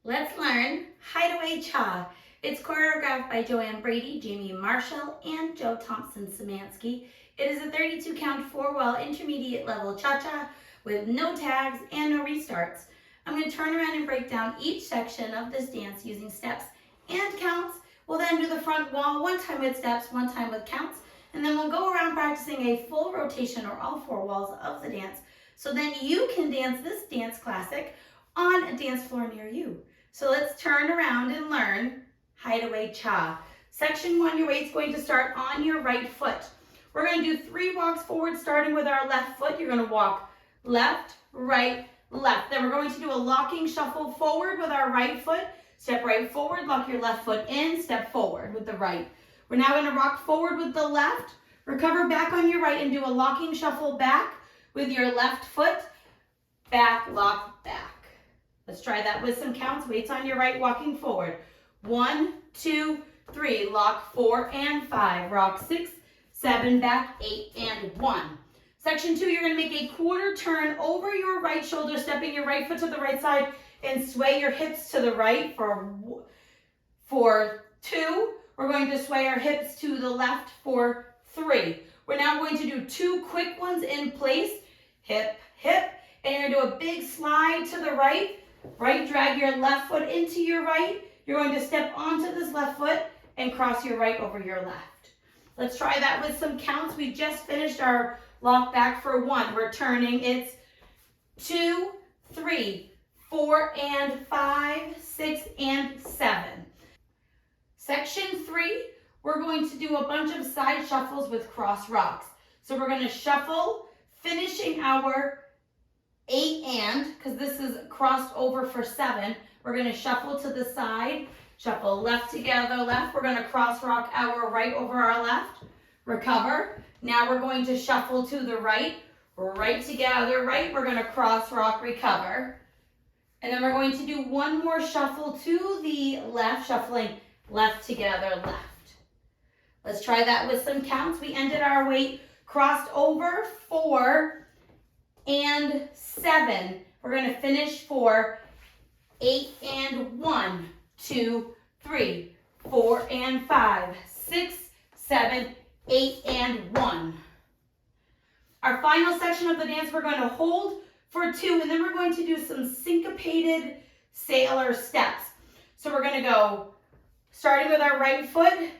Let's learn Hideaway Cha. It's choreographed by Joanne Brady, Jamie Marshall, and Thompson Szymanski. It is a 32 count 4-wall intermediate level cha-cha with no tags and no restarts. I'm going to turn around and break down each section of this dance using steps and counts. We'll then do the front wall one time with steps, one time with counts, and then we'll go around practicing a full rotation or all 4 walls of the dance. So then you can dance this dance classic on a dance floor near you. So let's turn around and learn Hideaway Cha. Section 1, your weight's going to start on your right foot. We're going to do 3 walks forward, starting with our left foot. You're going to walk left, right, left. Then we're going to do a locking shuffle forward with our right foot. Step right forward, lock your left foot in, step forward with the right. We're now going to rock forward with the left, recover back on your right, and do a locking shuffle back with your left foot. Back, lock, back. Let's try that with some counts. Weights on your right, walking forward. 1, 2, 3. Lock 4 and 5. Rock 6, 7, back 8 and 1. Section 2, you're going to make a quarter turn over your right shoulder, stepping your right foot to the right side and sway your hips to the right for 2. We're going to sway our hips to the left for 3. We're now going to do 2 quick ones in place. Hip, hip. And you're going to do a big slide to the right. Right, drag your left foot into your right. You're going to step onto this left foot and cross your right over your left. Let's try that with some counts. We just finished our lock back for 1. We're turning. It's 2, 3, 4 and 5, 6 and 7. Section 3, we're going to do a bunch of side shuffles with cross rocks. So we're going to shuffle, finishing our 8 and, because this is crossed over for 7, we're going to shuffle to the side, shuffle left together, left. We're going to cross rock our right over our left, recover. Now we're going to shuffle to the right together, right. We're going to cross rock, recover. And then we're going to do one more shuffle to the left, shuffling left together, left. Let's try that with some counts. We ended our weight crossed over 4 and 7. We're going to finish for 8 and 1, 2, 3, 4 and 5, 6, 7, 8 and 1. Our final section of the dance, we're going to hold for 2, and then we're going to do some syncopated sailor steps. So we're going to go starting with our right foot,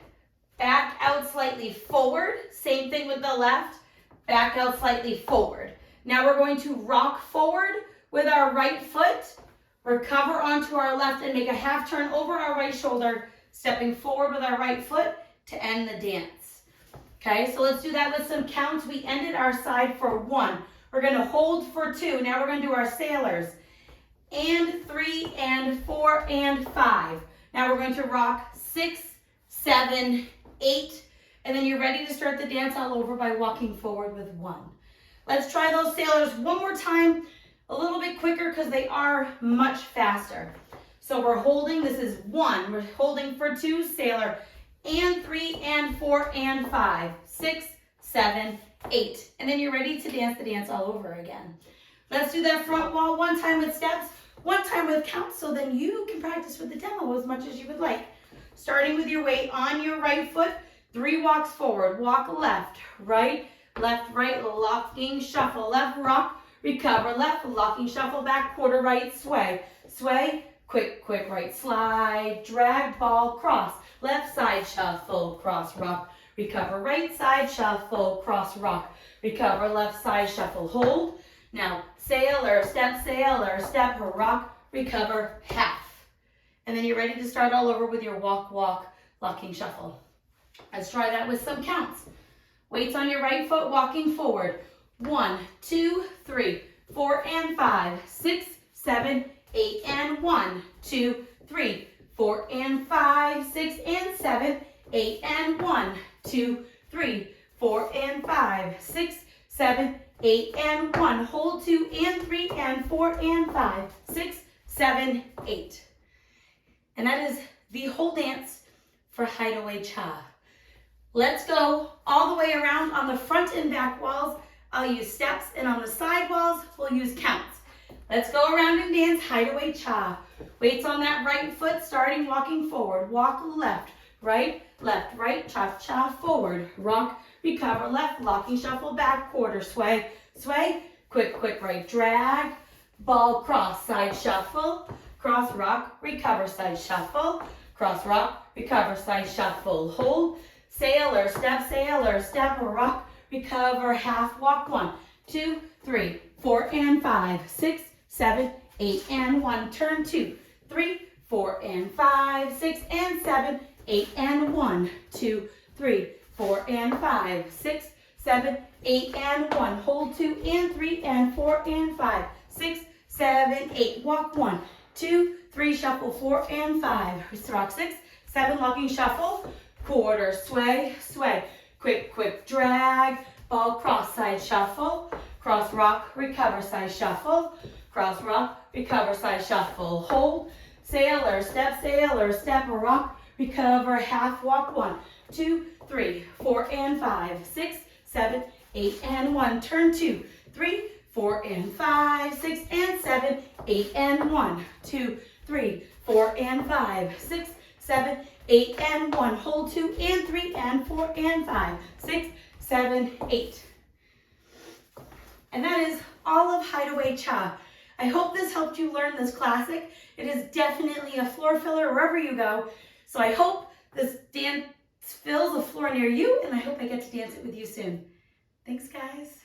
back out slightly forward. Same thing with the left, back out slightly forward. Now we're going to rock forward with our right foot, recover onto our left, and make a half turn over our right shoulder, stepping forward with our right foot to end the dance. Okay, so let's do that with some counts. We ended our side for 1. We're going to hold for 2. Now we're going to do our sailors. And 3 and 4 and 5. Now we're going to rock 6, 7, 8, and then you're ready to start the dance all over by walking forward with 1. Let's try those sailors one more time, a little bit quicker because they are much faster. So we're holding, this is 1, we're holding for 2, sailor, and 3 and 4 and 5, 6, 7, 8. And then you're ready to dance the dance all over again. Let's do that front wall one time with steps, one time with counts, so then you can practice with the demo as much as you would like. Starting with your weight on your right foot, 3 walks forward, walk left, right, left, right, locking, shuffle, left, rock, recover, left, locking, shuffle, back, quarter right, sway, sway, quick right slide, drag, ball, cross, left side shuffle, cross, rock, recover, right side shuffle, cross, rock, recover, left side shuffle, hold. Now, sailor, step, rock, recover, half. And then you're ready to start all over with your walk, locking shuffle. Let's try that with some counts. Weights on your right foot, walking forward. 1, 2, 3, 4 and 5, 6, 7, 8 and 1, 2, 3, 4 and 5, 6 and 7, 8 and 1, 2, 3, 4 and 5, 6, 7, 8 and 1. Hold 2 and 3 and 4 and 5, 6, 7, 8. And that is the whole dance for Hideaway Cha. Let's go all the way around on the front and back walls. I'll use steps, and on the side walls, we'll use counts. Let's go around and dance Hideaway Cha. Weights on that right foot, starting walking forward. Walk left, right, cha-cha forward. Rock, recover, left, locking shuffle, back, quarter, sway, quick right, drag, ball, cross, side shuffle, cross, rock, recover, side shuffle, cross, rock, recover, side shuffle, hold, sailor, step, rock, recover, half, walk, 1, 2, 3, 4 and 5, 6, 7, 8 and 1, turn 2, 3, 4 and 5, 6 and 7, 8 and 1, 2, 3, 4 and 5, 6, 7, 8 and 1, hold 2 and 3 and 4 and 5, 6, 7, 8, walk 1, 2, 3, shuffle 4 and 5, rock 6, 7, locking shuffle, quarter, sway, quick drag, ball, cross, side shuffle, cross, rock, recover, side shuffle, cross, rock, recover, side shuffle, hold, sailor, step, rock, recover, half, walk 1, 2, 3, 4 and 5, 6, 7, 8 and 1, turn 2, 3, 4 and 5, 6 and 7, 8 and 1, 2, 3, 4 and 5, 6, 7, 8 and 1, hold 2 and 3 and 4 and 5, 6, 7, 8. And that is all of Hideaway Cha. I hope this helped you learn this classic. It is definitely a floor filler wherever you go. So I hope this dance fills a floor near you, and I hope I get to dance it with you soon. Thanks, guys.